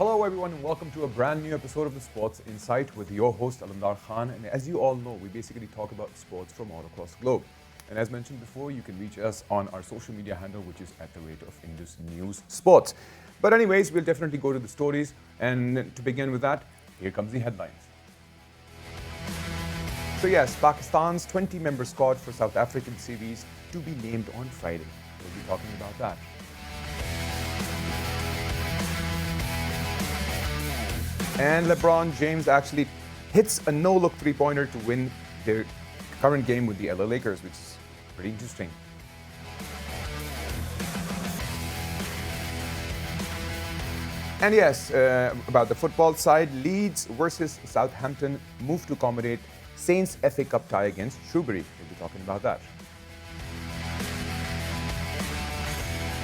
Hello everyone and welcome to a brand new episode of the Sports Insight with your host Alamdar Khan. And as you all know, we basically talk about sports from all across the globe. And as mentioned before, you can reach us on our social media handle, which is at the rate of Indus News Sports. But anyways, we'll definitely go to the stories. And to begin with that, here comes the headlines. So yes, Pakistan's 20-member squad for South African series to be named on Friday. We'll be talking about that. And Lebron James actually hits a no-look three-pointer to win their current game with the LA Lakers, which is pretty interesting. And yes, about the football side, Leeds versus Southampton move to accommodate Saints FA Cup tie against Shrewsbury. We'll be talking about that.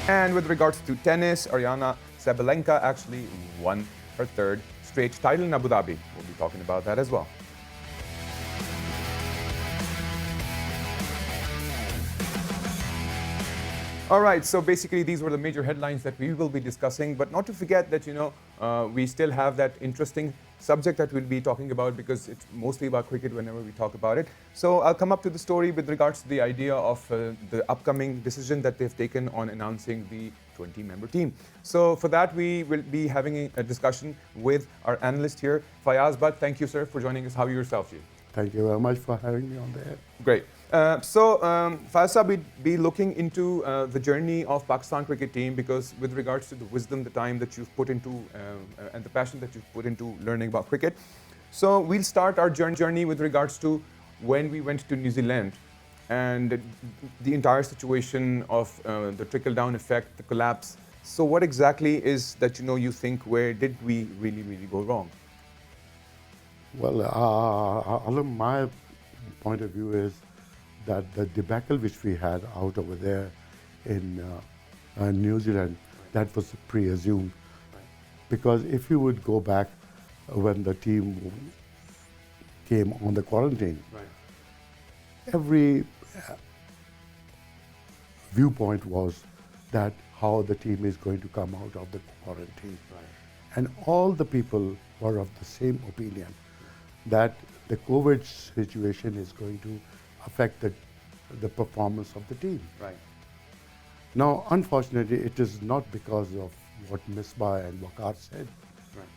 And with regards to tennis, Aryna Sabalenka actually won her third straight title in Abu Dhabi. We'll be talking about that as well. All right, so basically these were the major headlines that we will be discussing, but not to forget that, we still have that interesting subject that we'll be talking about because it's mostly about cricket whenever we talk about it. So I'll come up to the story with regards to the idea of the upcoming decision that they've taken on announcing the 20-member team. So for that, we will be having a discussion with our analyst here, Fayaz. But thank you, sir, for joining us. How are you yourself, Ji? Thank you very much for having me on the air. Great. Fayaz, we'd be looking into the journey of Pakistan cricket team because with regards to the wisdom, the time that you've put into and the passion that you've put into learning about cricket. So we'll start our journey with regards to when we went to New Zealand and the entire situation of the trickle-down effect, the collapse. So what exactly is that you think, where did we really go wrong? Well, Alam, my point of view is that the debacle which we had out over there in New Zealand, that was pre-assumed. Right. Because if you would go back when the team came on the quarantine, Right. every viewpoint was that how the team is going to come out of the quarantine. Right. And all the people were of the same opinion that the COVID situation is going to affect the performance of the team. Right. Now, unfortunately, it is not because of what Misbah and Waqar said. Right.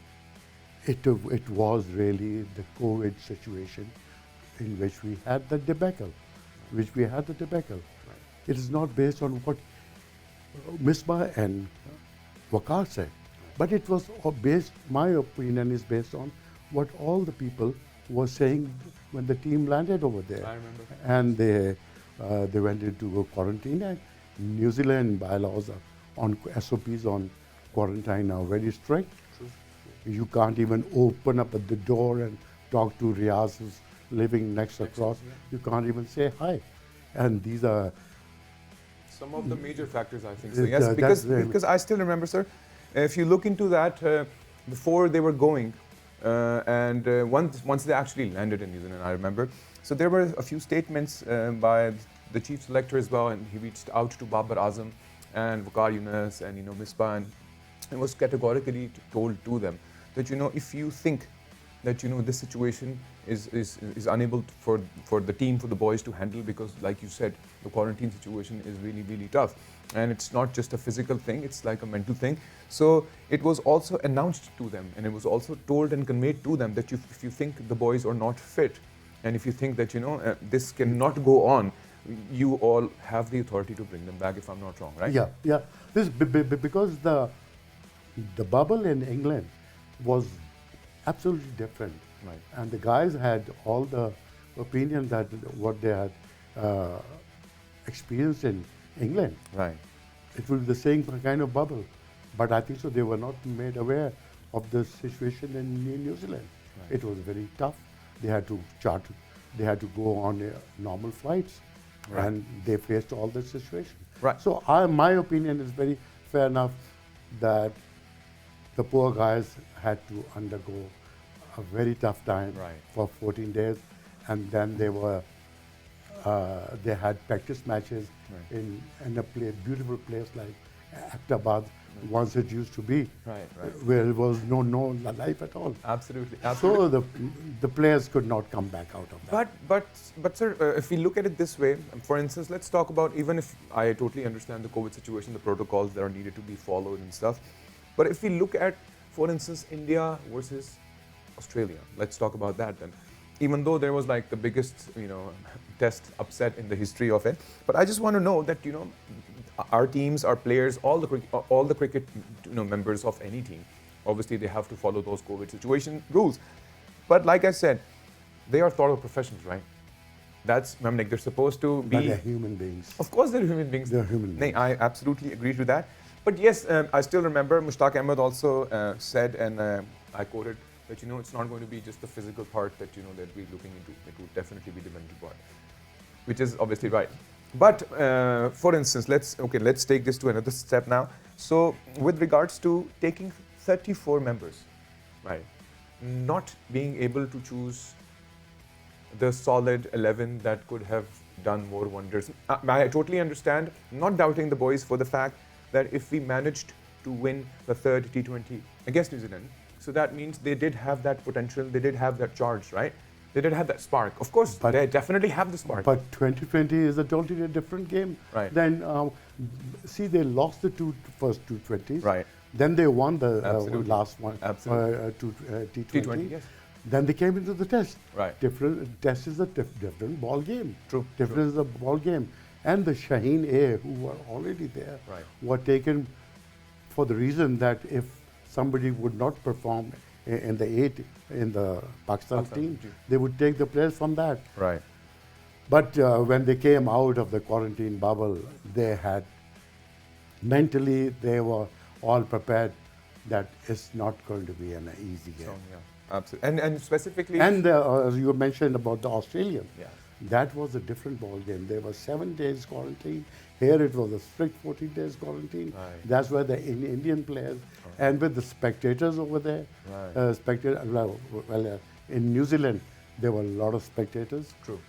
It was really the COVID situation in which we had the debacle. Right. It is not based on what Misbah and Waqar said, but it was based, my opinion is based on what all the people were saying when the team landed over there. I remember. And they went into quarantine, and New Zealand bylaws on SOPs on quarantine are very strict. True. You can't even open up at the door and talk to Riaz who's living next across. Yeah. You can't even say hi. And these are Some of the major factors, I think. So It, yes, that's because I still remember, sir, if you look into that, before they were going, and once they actually landed in New Zealand, I remember. So there were a few statements by the chief selector as well, and he reached out to Babar Azam and Waqar Younis and Misbah, and was categorically told to them that if you think that this situation is unable for the team, for the boys to handle, because like you said, the quarantine situation is really tough, and it's not just a physical thing, it's like a mental thing. So it was also announced to them, and it was also told and conveyed to them that if you think the boys are not fit, and if you think that this cannot go on, you all have the authority to bring them back, if I'm not wrong, right? Yeah. This because the bubble in England was absolutely different. Right. And the guys had all the opinion that what they had experienced in England. Right. It will be the same kind of bubble. But I think so they were not made aware of the situation in New Zealand. Right. It was very tough. They had to go on normal flights. Right. And they faced all the situation. Right. So my opinion is very fair enough that the poor guys had to undergo a very tough time Right. for 14 days, and then they had practice matches Right. in a beautiful place like Ahmedabad, once it used to be, Right. where there was no life at all. Absolutely. So the players could not come back out of that. But sir, if we look at it this way, for instance, let's talk about, even if I totally understand the COVID situation, the protocols that are needed to be followed and stuff. But if we look at, for instance, India versus Australia, let's talk about that then. Even though there was like the biggest, test upset in the history of it, but I just want to know that our teams, our players, all the cricket members of any team, obviously they have to follow those COVID situation rules. But like I said, they are thought of professionals, right? That's, I mean, like, they're supposed to be. But they're human beings. Of course, they're human beings. They're human beings. I absolutely agree to that. But yes, I still remember Mushtaq Ahmed also said, and I quoted, that it's not going to be just the physical part that that we're looking into. It would definitely be the mental part, which is obviously right. But for instance, let's take this to another step now. So with regards to taking 34 members, right, not being able to choose the solid 11 that could have done more wonders. I totally understand, not doubting the boys for the fact that if we managed to win the third T20 against New Zealand, so that means they did have that potential, they did have that charge, right? They did have that spark. Of course, but they definitely have the spark. But 2020 is a totally different game. Right. Then, see, they lost the first two 20s. Right. Then they won the last one. Absolutely. T20. T20, yes. Then they came into the test. Right. Test is a different ball game. True. Different is the ball game. And the Shaheen A, who were already there, Right. were taken for the reason that if somebody would not perform in the Pakistan team, they would take the players from that. Right. But when they came out of the quarantine bubble, they had mentally, they were all prepared that it's not going to be an easy game. So, yeah, absolutely. And specifically. And as you mentioned about the Australian, Yeah. that was a different ball game. There was 7 days quarantine. Here it was a strict 14 days quarantine. Right. That's where the Indian players and with the spectators over there. Right. In New Zealand, there were a lot of spectators. True.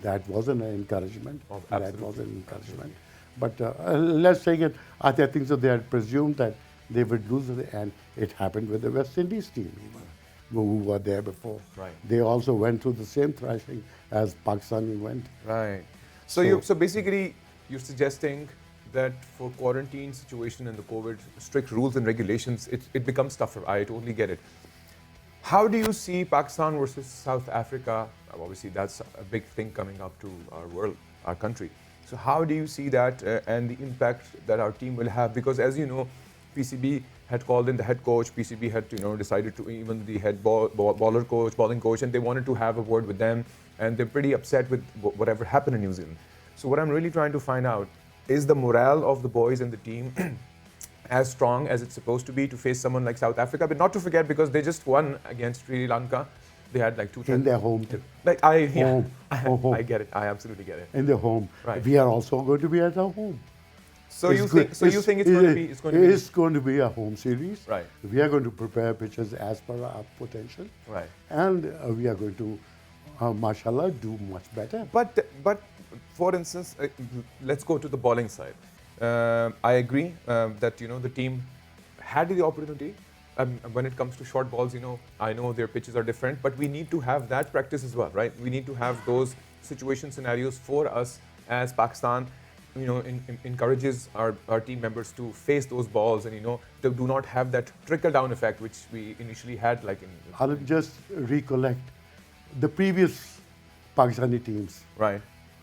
That wasn't an encouragement. Oh, That absolutely. was an encouragement. But let's take it. I think so. They had presumed that they would lose, and it happened with the West Indies team, even, who were there before. Right. They also went through the same thrashing as Pakistani went. Right. So basically, you're suggesting that for quarantine situation and the COVID strict rules and regulations, it becomes tougher. I totally get it. How do you see Pakistan versus South Africa? Obviously, that's a big thing coming up to our world, our country. So how do you see that and the impact that our team will have? Because as you know, PCB had called in the head coach. PCB had decided to, even the head bowling coach, and they wanted to have a word with them. And they're pretty upset with whatever happened in New Zealand. So what I'm really trying to find out is the morale of the boys and the team as strong as it's supposed to be to face someone like South Africa, but not to forget, because they just won against Sri Lanka. They had like 2 In their home. Like Home. I get it. I absolutely get it. In their home. Right. We are also going to be at our home. So you think it's going to be a home series. Right. We are going to prepare pitches as per our potential. Right. And we are going to, mashallah, do much better. But for instance, let's go to the bowling side. I agree that the team had the opportunity. When it comes to short balls, I know their pitches are different, but we need to have that practice as well, right? We need to have those situation scenarios for us as Pakistan. Encourages our team members to face those balls and to do not have that trickle down effect which we initially had. I'll just recollect the previous Pakistani teams. Right.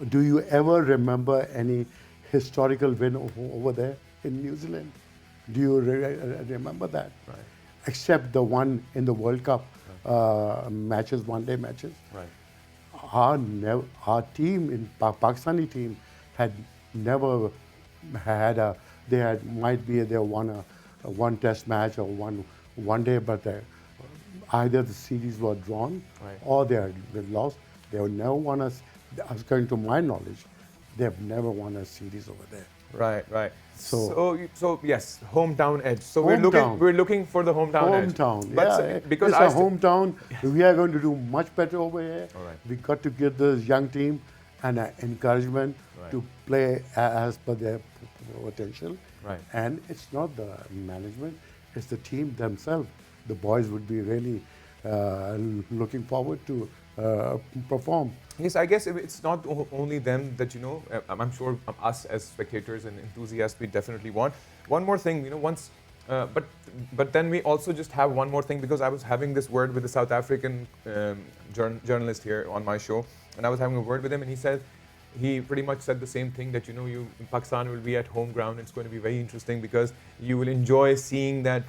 Do you ever remember any historical win over there in New Zealand? Do you remember that? Right. Except the one in the World Cup matches, one-day matches. Right. Our team, Pakistani team, had never had they won a one test match or one day, but either the series were drawn Right. or they lost. They have never won according to my knowledge, they have never won a series over there. Right. So yes, hometown edge. So Hometown. we're looking for the hometown edge. Hometown, But yeah. because it's a hometown. We are going to do much better over here. All right. We got to give this young team an encouragement Right. to play as per their potential. Right. And it's not the management, it's the team themselves. The boys would be really looking forward to perform. Yes, I guess it's not only them that, I'm sure us as spectators and enthusiasts, we definitely want. One more thing, but then we also just have one more thing, because I was having this word with the South African journalist here on my show, and I was having a word with him, and he pretty much said the same thing, that Pakistan will be at home ground. It's going to be very interesting, because you will enjoy seeing that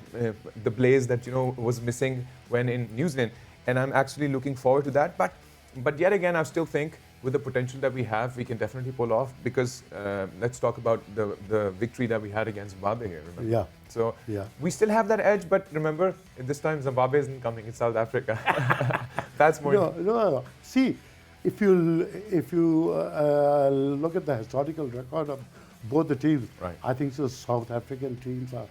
the blaze that was missing when in New Zealand, and I'm actually looking forward to that. But yet again, I still think with the potential that we have, we can definitely pull off, because let's talk about the victory that we had against Zimbabwe here. Remember? Yeah. So Yeah. we still have that edge, but remember, this time Zimbabwe isn't coming; it's South Africa. That's more. No. See, if you look at the historical record of both the teams, Right. I think so. South African teams are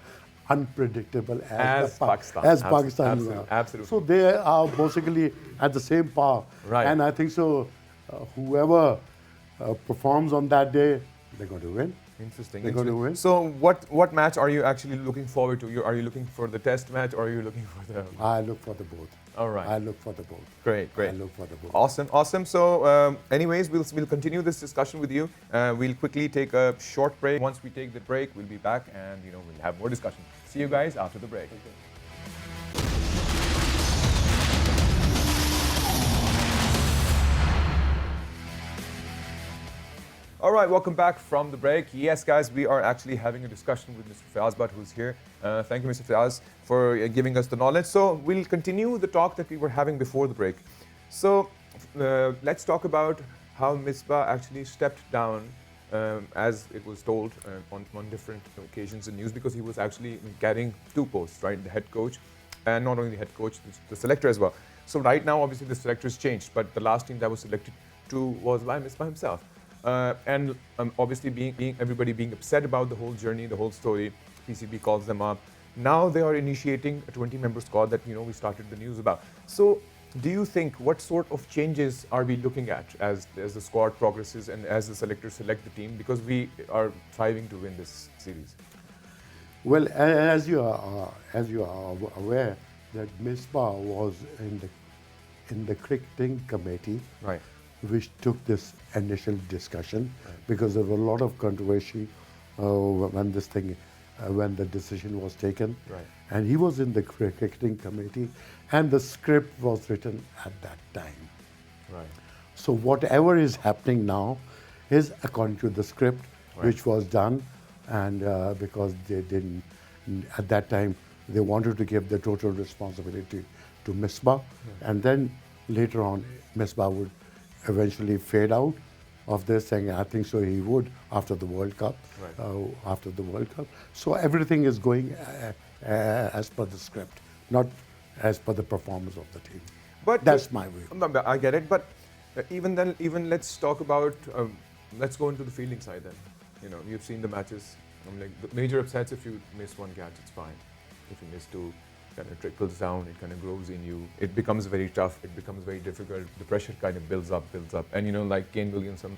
unpredictable As Pakistan. As Pakistan. Absolutely. So they are basically at the same par. Right. And I think so. Whoever performs on that day, they're going to win. Interesting. They're going to win. So what match are you actually looking forward to? Are you looking for the test match, or are you looking for the? I look for the both. All right. I look for the both. Great. I look for the both. Awesome. So, anyways, we'll continue this discussion with you. We'll quickly take a short break. Once we take the break, we'll be back, and we'll have more discussion. See you guys after the break. All right, welcome back from the break. Yes, guys, we are actually having a discussion with Mr. Fayaz Bhatt, who's here. Thank you, Mr. Fayaz, for giving us the knowledge. So we'll continue the talk that we were having before the break. So let's talk about how Misbah actually stepped down, as it was told on different occasions in news, because he was actually carrying two posts, right? The head coach, and not only the head coach, the selector as well. So right now, obviously, the selector has changed, but the last team that was selected to was by Misbah himself. And obviously, everybody being upset about the whole journey, the whole story, PCB calls them up. Now they are initiating a 20-member squad that we started the news about. So, do you think what sort of changes are we looking at as the squad progresses and as the selectors select the team? Because we are striving to win this series. Well, as you are aware, that Misbah was in the cricketing committee, Right. which took this initial discussion, because there was a lot of controversy when the decision was taken. Right. And he was in the cricketing committee, and the script was written at that time. Right. So whatever is happening now is according to the script, Right. which was done, and because they didn't, at that time, they wanted to give the total responsibility to Misbah, and then later on, Misbah would eventually fade out of this, and I think so he would after the World Cup. Right. So everything is going as per the script, not as per the performance of the team. But That's my view. I get it, but even then, let's talk about, let's go into the fielding side then. You've seen the matches. The major upsets, if you miss one catch, it's fine. If you miss two, it kind of trickles down, it kind of grows in you. It becomes very tough, it becomes very difficult. The pressure kind of builds up. And like Kane Williamson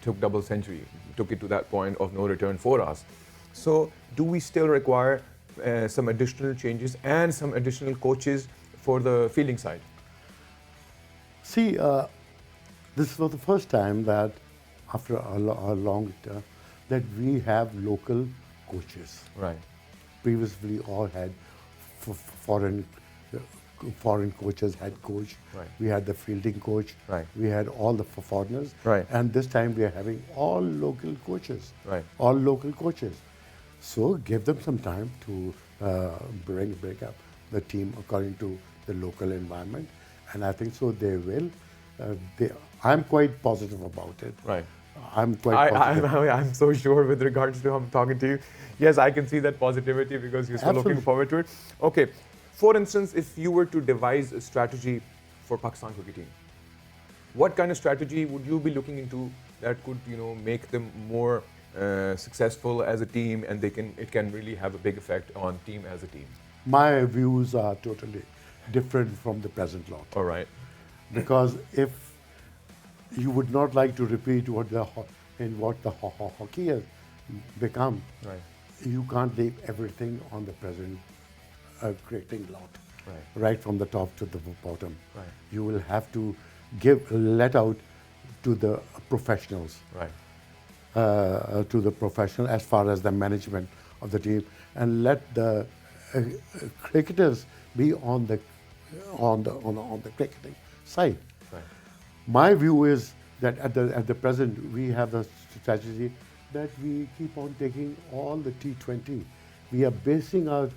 took double century, took it to that point of no return for us. So do we still require some additional changes and some additional coaches for the fielding side? See, this was the first time that after a long term that we have local coaches. Right. Previously, all had foreign coaches, head coach. Right. We had the fielding coach. Right. We had all the foreigners. Right. And this time we are having all local coaches. Right. All local coaches. So give them some time to break up the team according to the local environment, and I think so they will. I'm quite positive about it. Right. I'm quite positive. I'm so sure with regards to how I'm talking to you. Yes, I can see that positivity because you're so looking Absolutely. forward to it. Okay. For instance, if you were to devise a strategy for Pakistan cricket team, what kind of strategy would you be looking into that could, make them more successful as a team, and it can really have a big effect on team as a team? My views are totally different from the present lot. All right. Because if you would not like to repeat what the hockey has become, Right. you can't leave everything on the present cricketing lot, Right. right from the top to the bottom. Right. You will have to let out to the professionals, Right. to the professional as far as the management of the team, and let the cricketers be on the cricketing side. Right. My view is that at the present we have the strategy that we keep on taking all the T20. We are basing our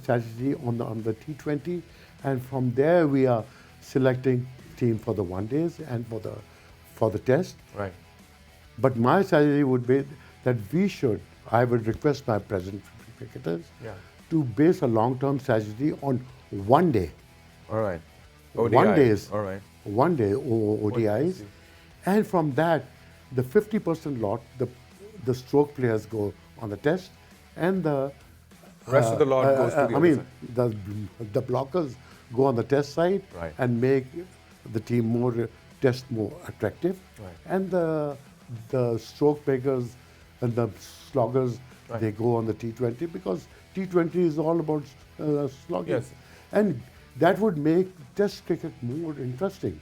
strategy on the T20, and from there we are selecting team for the one days and for the test. Right. But my strategy would be that I would request my present cricketers Yeah. to base a long-term strategy on one day. All right. One days. All right. One day I ODIs. see. And from that, the 50% lot, the stroke players go on the test, and the Rest of the lot goes to the I other mean, side. the blockers go on the test side Right. and make the team more attractive. Right. And the stroke makers and the sloggers, Right. they go on the T20, because T20 is all about slogging. Yes. And that would make test cricket more interesting,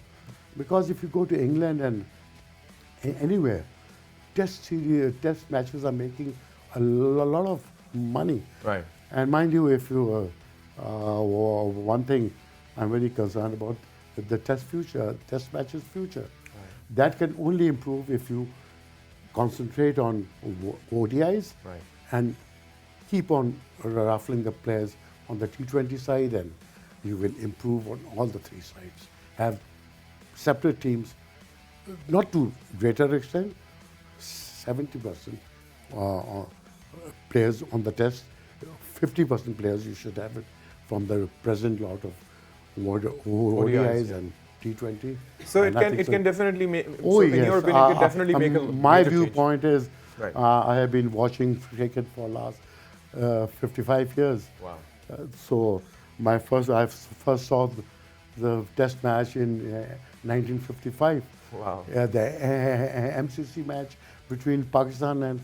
because if you go to England and anywhere, test matches are making a lot of money. Right. And mind you, if you one thing I'm very concerned about, the test matches future. Right. That can only improve if you concentrate on ODIs Right. and keep on ruffling the players on the T20 side, and you will improve on all the three sides. Have separate teams, not to greater extent, 70% players on the test, 50% players you should have it from the present lot of ODIs yeah. and T20. So And it I can think it so. can definitely make. Oh, so yes. in your opinion, it can definitely make a my major change. viewpoint is, Right. I have been watching cricket for last 55 years. Wow. So I first saw the test match in 1955. Wow. The MCC match between Pakistan and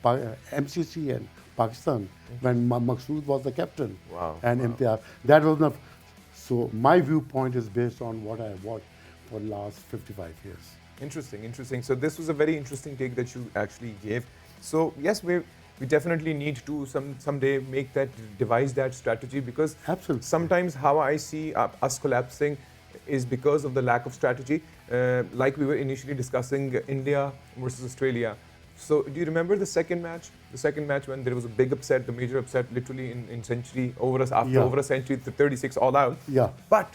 MCC and Pakistan, when Maqsood was the captain. Wow. And Wow. Imtiaz. That was not. So my viewpoint is based on what I watched for the last 55 years. Interesting, interesting. So this was a very interesting take that you actually gave. So yes, we definitely need to someday devise that strategy, because Absolutely. sometimes how I see us collapsing is because of the lack of strategy. Like we were initially discussing India versus Australia. So do you remember the second match? The second match when there was a big upset, the major upset, literally in century after Yeah. over a century, the 36 all out. Yeah. But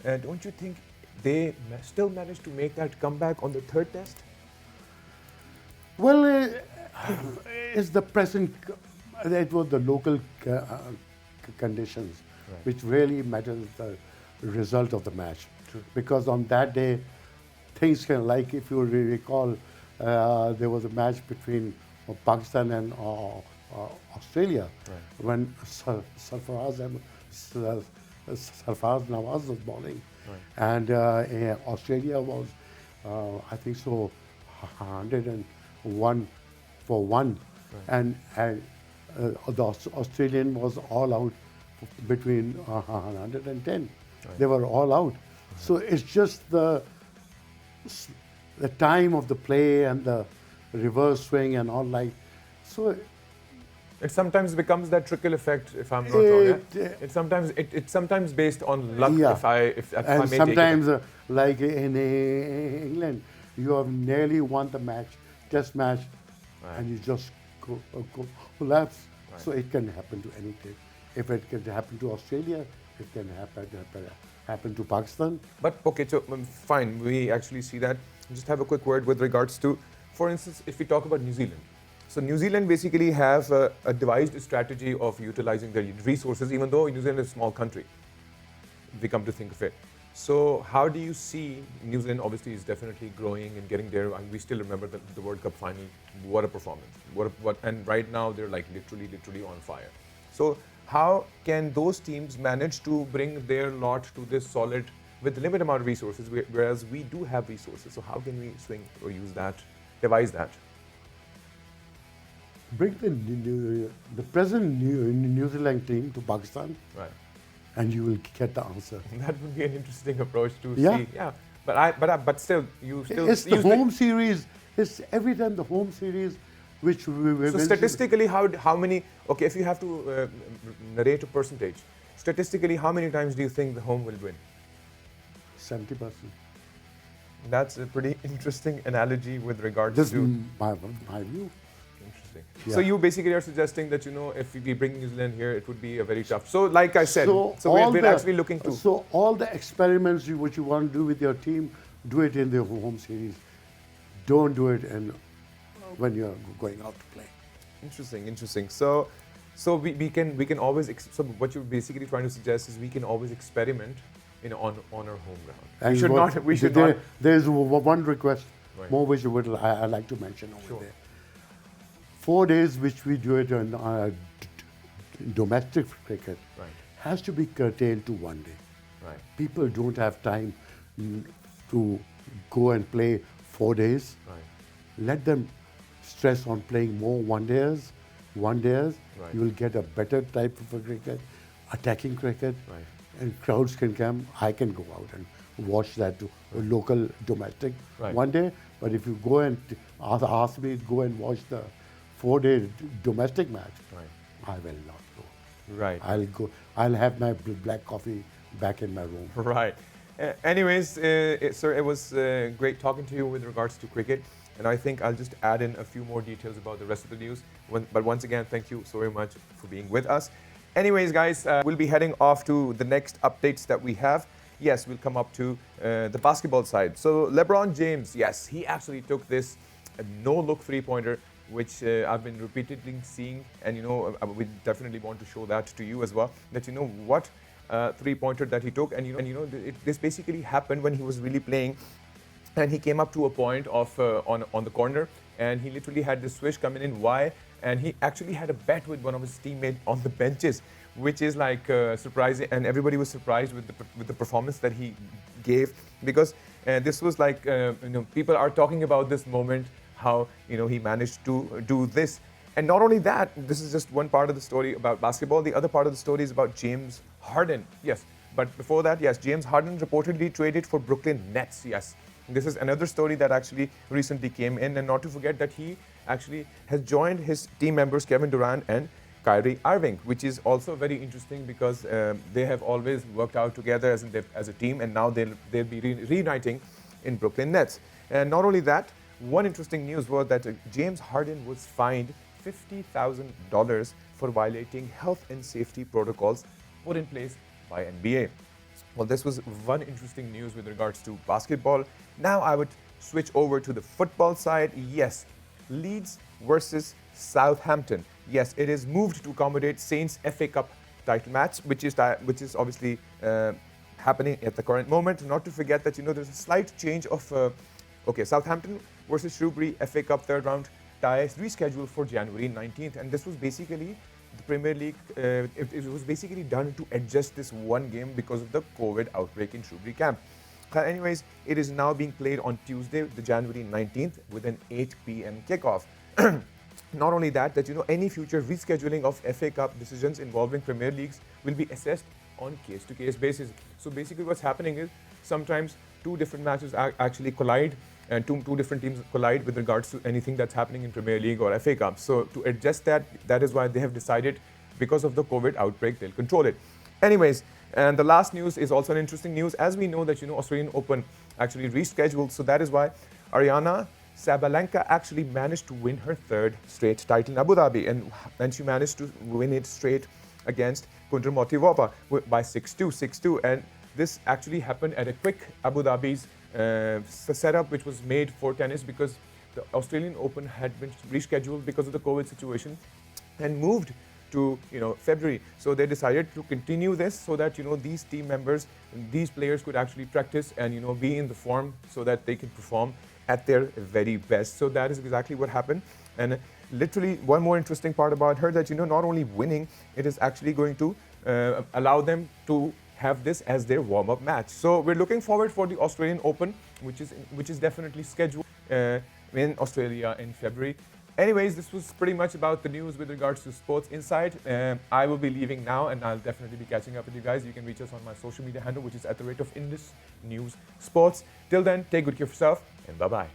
don't you think they still managed to make that comeback on the third test? Well, it's the present, it was the local conditions Right. which really matters the result of the match. True. Because on that day, things can, like if you recall, there was a match between Pakistan and Australia, Right. when Sarfaraz Nawaz was bowling. Right. And Australia was, I think so, 101 for 1. Right. And the Australian was all out between 110. Right. They were all out. So it's just the time of the play and the reverse swing and all, like. So It sometimes becomes that trickle effect, if I'm not wrong. Yeah? It- It's sometimes based on luck. Yeah. If I and may sometimes, take it. like in England, you have nearly won the match, test match, Right. and you just collapse. Right. So it can happen to any team. If it can happen to Australia, it can happen to Pakistan. But okay, so fine, we actually see that. Just have a quick word with regards to, for instance, if we talk about New Zealand. So New Zealand basically have a devised strategy of utilizing their resources, even though New Zealand is a small country, if we come to think of it. So how do you see New Zealand? Obviously is definitely growing and getting there. And we still remember the World Cup final. What a performance! And right now they're like literally on fire. So how can those teams manage to bring their lot to this solid with limited amount of resources, whereas we do have resources? So how can we swing or use that, devise that? Bring the present New Zealand team to Pakistan, Right. and you will get the answer. That would be an interesting approach to Yeah. see. Yeah. But still, you still. It's the home series. It's every time the home series, which So statistically, how many? Okay, if you have to narrate a percentage, statistically, how many times do you think the home will win? 70%. That's a pretty interesting analogy with regards This is to. my view. Interesting. Yeah. So you basically are suggesting that if we bring New Zealand here, it would be a very tough. So like I said, so we're actually looking to. So all the experiments which you want to do with your team, do it in the home series. Don't do it when you're going out to play. Interesting. So we can always. So what you're basically trying to suggest is we can always experiment, on our home ground. And We should not. There's one request Right. more which I like to mention over Sure. there. 4 days which we do it on domestic cricket Right. has to be curtailed to 1 day. Right. People don't have time to go and play 4 days. Right. Let them stress on playing more one days. Right. You will get a better type of a cricket, attacking cricket, Right. and crowds can come. I can go out and watch that local domestic Right. 1 day. But if you go and ask me to go and watch the 4-day domestic match, Right. I will not go. Right. I'll go. I'll have my black coffee back in my room. Right. Anyways, sir, it was great talking to you with regards to cricket. And I think I'll just add in a few more details about the rest of the news. But once again, thank you so very much for being with us. Anyways, guys, we'll be heading off to the next updates that we have. Yes, we'll come up to the basketball side. So Lebron James, yes, he actually took this no-look three-pointer, which I've been repeatedly seeing. And, we definitely want to show that to you as well, that what three-pointer that he took. And, this basically happened when he was really playing. And he came up to a point of on the corner, and he literally had this swish coming in. Why? And he actually had a bet with one of his teammates on the benches, which is like surprising. And everybody was surprised with the performance that he gave, because this was like people are talking about this moment, how he managed to do this. And not only that, this is just one part of the story about basketball. The other part of the story is about James Harden. Yes, but before that, yes, James Harden reportedly traded for Brooklyn Nets. Yes. This is another story that actually recently came in, and not to forget that he actually has joined his team members Kevin Durant and Kyrie Irving, which is also very interesting because they have always worked out together as a team, and now they'll be reuniting in Brooklyn Nets. And not only that, one interesting news was that James Harden was fined $50,000 for violating health and safety protocols put in place by NBA. Well, this was one interesting news with regards to basketball. Now I would switch over to the football side. Yes, Leeds versus Southampton. Yes, it is moved to accommodate Saints FA Cup title match, which is obviously happening at the current moment. Not to forget that there's a slight change of Southampton versus Shrewsbury FA Cup third round tie rescheduled for January 19th, and this was basically the Premier League. It was basically done to adjust this one game because of the COVID outbreak in Shrewsbury camp. Anyways, it is now being played on Tuesday, the January 19th, with an 8 p.m. kickoff. Not only that, any future rescheduling of FA Cup decisions involving Premier Leagues will be assessed on case-to-case basis. So basically what's happening is sometimes two different matches actually collide, and two different teams collide with regards to anything that's happening in Premier League or FA Cup. So to adjust that is why they have decided, because of the COVID outbreak, they'll control it. Anyways, and the last news is also an interesting news. As we know that, Australian Open actually rescheduled. So that is why Ariana Sabalenka actually managed to win her third straight title in Abu Dhabi. And she managed to win it straight against Kundra Motivova by 6-2, 6-2. And this actually happened at a quick Abu Dhabi's setup, which was made for tennis, because the Australian Open had been rescheduled because of the COVID situation and moved to February. So they decided to continue this so that these team members, these players could actually practice and be in the form so that they can perform at their very best. So that is exactly what happened. And literally one more interesting part about her, that not only winning, it is actually going to allow them to have this as their warm-up match. So we're looking forward for the Australian Open, which is definitely scheduled in Australia in February. Anyways, this was pretty much about the news with regards to Sports Insight. I will be leaving now, and I'll definitely be catching up with you guys. You can reach us on my social media handle, which is @Indus News Sports. Till then, take good care of yourself, and bye-bye.